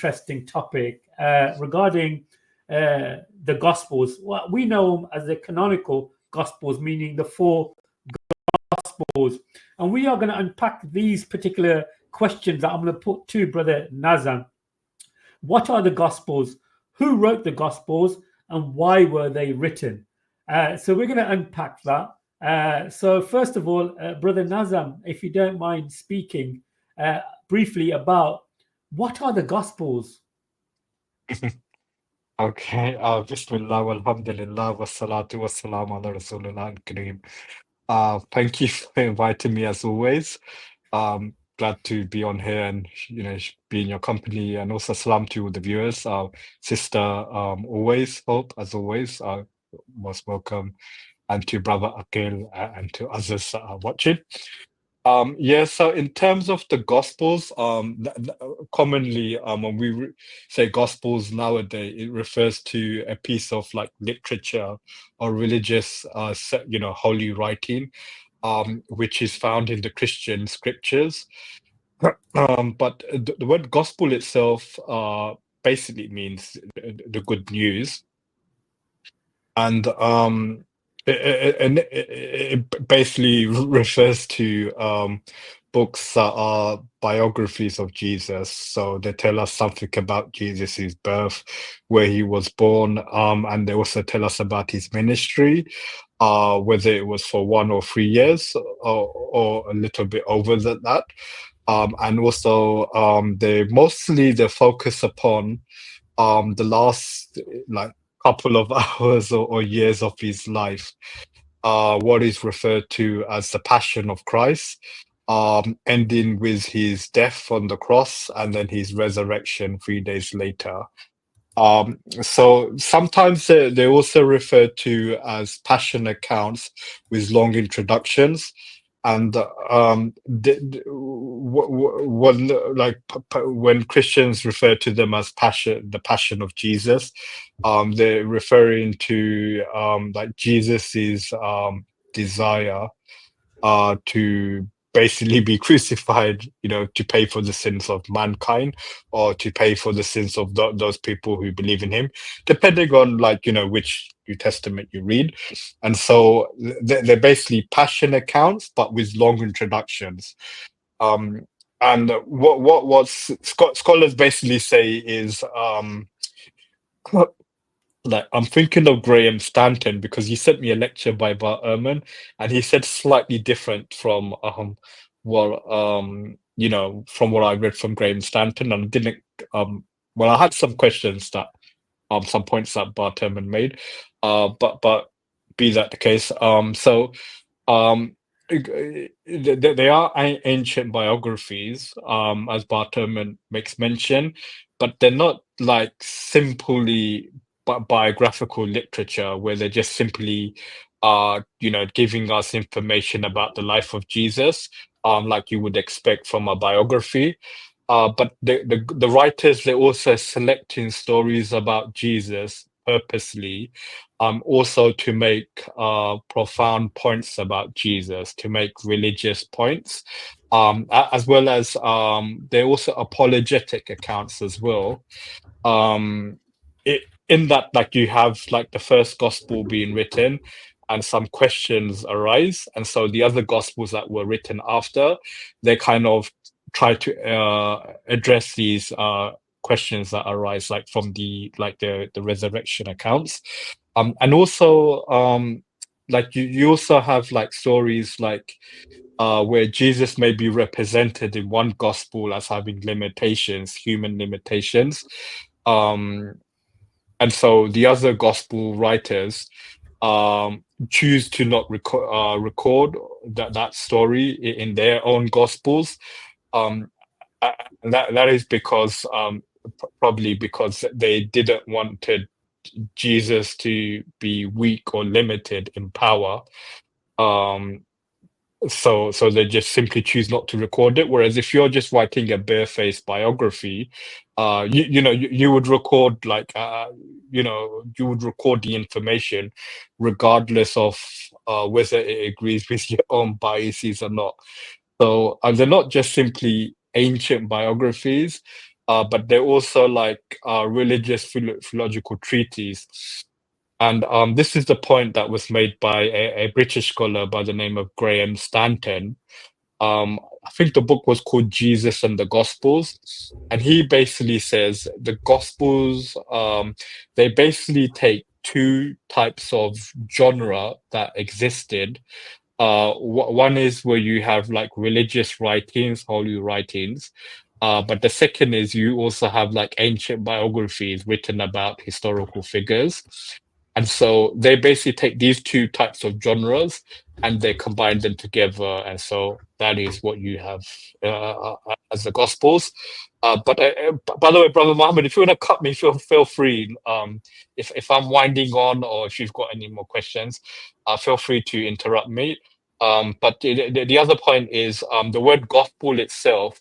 interesting topic regarding the Gospels. What we know as the canonical Gospels, meaning the four Gospels, and we are going to unpack these particular questions that I'm going to put to Brother Nazam. What are the Gospels? Who wrote the Gospels? And why were they written? So we're going to unpack that. So first of all, Brother Nazam, if you don't mind speaking briefly about what are the Gospels? Okay, Bismillah, walhamdulillah, wassalatu wassalamu ala rasulillah al-kareem. Thank you for inviting me as always. Glad to be on here and be in your company, and also salam to all the viewers. Sister, always hope as always, most welcome, and to brother Akil and to others that are watching. Yeah, so in terms of the Gospels, commonly, when we say Gospels nowadays, it refers to a piece of like literature or religious, holy writing, which is found in the Christian scriptures. But the word gospel itself, basically means the good news, and it basically refers to books that are biographies of Jesus. So they tell us something about Jesus's birth, where he was born, and they also tell us about his ministry, whether it was for 1 or 3 years or a little bit over that. And also they focus upon the last like couple of hours or years of his life, what is referred to as the Passion of Christ, ending with his death on the cross and then his resurrection 3 days later. So sometimes they're also referred to as passion accounts with long introductions. And when Christians refer to them as the Passion of Jesus, they're referring to like Jesus's desire to basically be crucified, to pay for the sins of mankind, or to pay for the sins of those people who believe in him, depending on which New Testament you read. And so they're basically passion accounts, but with long introductions. And what scholars basically say is like, I'm thinking of Graham Stanton because he sent me a lecture by Bart Ehrman, and he said slightly different from from what I read from Graham Stanton, and didn't I had some questions that some points that Bart Ehrman made, but be that the case, so they are ancient biographies, as Bart Ehrman makes mention, but they're not like simply biographical literature where they're just simply giving us information about the life of Jesus, like you would expect from a biography. But the writers, they're also selecting stories about Jesus purposely, also to make profound points about Jesus, to make religious points, as well as they're also apologetic accounts as well. In that, like, you have like the first gospel being written and some questions arise, and so the other gospels that were written after, they kind of try to address these questions that arise, like from the resurrection accounts, and also like you also have like stories like where Jesus may be represented in one gospel as having limitations, human limitations, and so the other gospel writers choose to not record that story in their own gospels. That is because probably because they didn't want Jesus to be weak or limited in power. So they just simply choose not to record it. Whereas if you're just writing a barefaced biography, you would record you would record the information regardless of whether it agrees with your own biases or not. So they're not just simply ancient biographies. but they're also like religious theological treatises. And this is the point that was made by a British scholar by the name of Graham Stanton. I think the book was called Jesus and the Gospels. And he basically says the Gospels, they basically take two types of genre that existed. One is where you have like religious writings, holy writings. But the second is you also have like ancient biographies written about historical figures. And so they basically take these two types of genres and they combine them together. And so that is what you have as the Gospels. But by the way, Brother Mohammed, if you want to cut me, feel free. If I'm winding on or if you've got any more questions, feel free to interrupt me. But the other point is the word gospel itself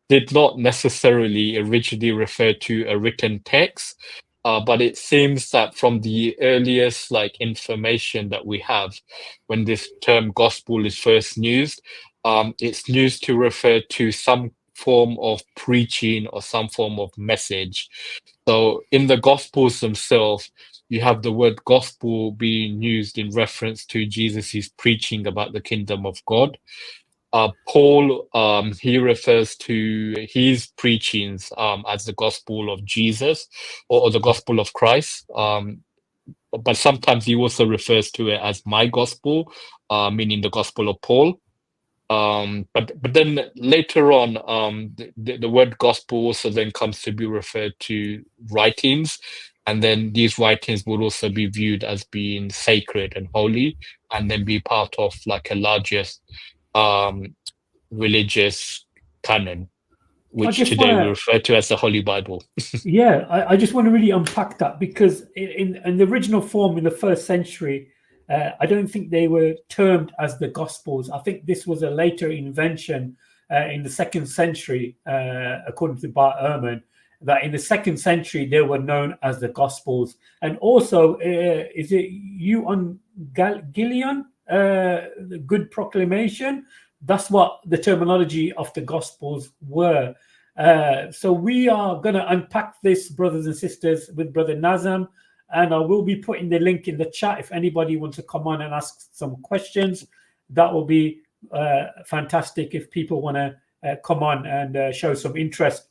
did not necessarily originally refer to a written text, but it seems that from the earliest like information that we have, when this term gospel is first used, it's used to refer to some form of preaching or some form of message. So in the gospels themselves, you have the word gospel being used in reference to Jesus' preaching about the kingdom of God. Paul, he refers to his preachings as the gospel of Jesus or the gospel of Christ. But sometimes he also refers to it as my gospel, meaning the gospel of Paul. But then later on, the word gospel also then comes to be referred to writings, and then these writings will also be viewed as being sacred and holy, and then be part of like a larger religious canon, which today we refer to as the Holy Bible. Yeah, I just want to really unpack that, because in the original form in the first century, I don't think they were termed as the Gospels. I think this was a later invention in the second century, according to Bart Ehrman, that in the second century they were known as the Gospels. And also, is it Evangelion, the Good Proclamation? That's what the terminology of the Gospels were. So we are going to unpack this, brothers and sisters, with Brother Nazam, and I will be putting the link in the chat if anybody wants to come on and ask some questions. That will be fantastic if people want to come on and show some interest.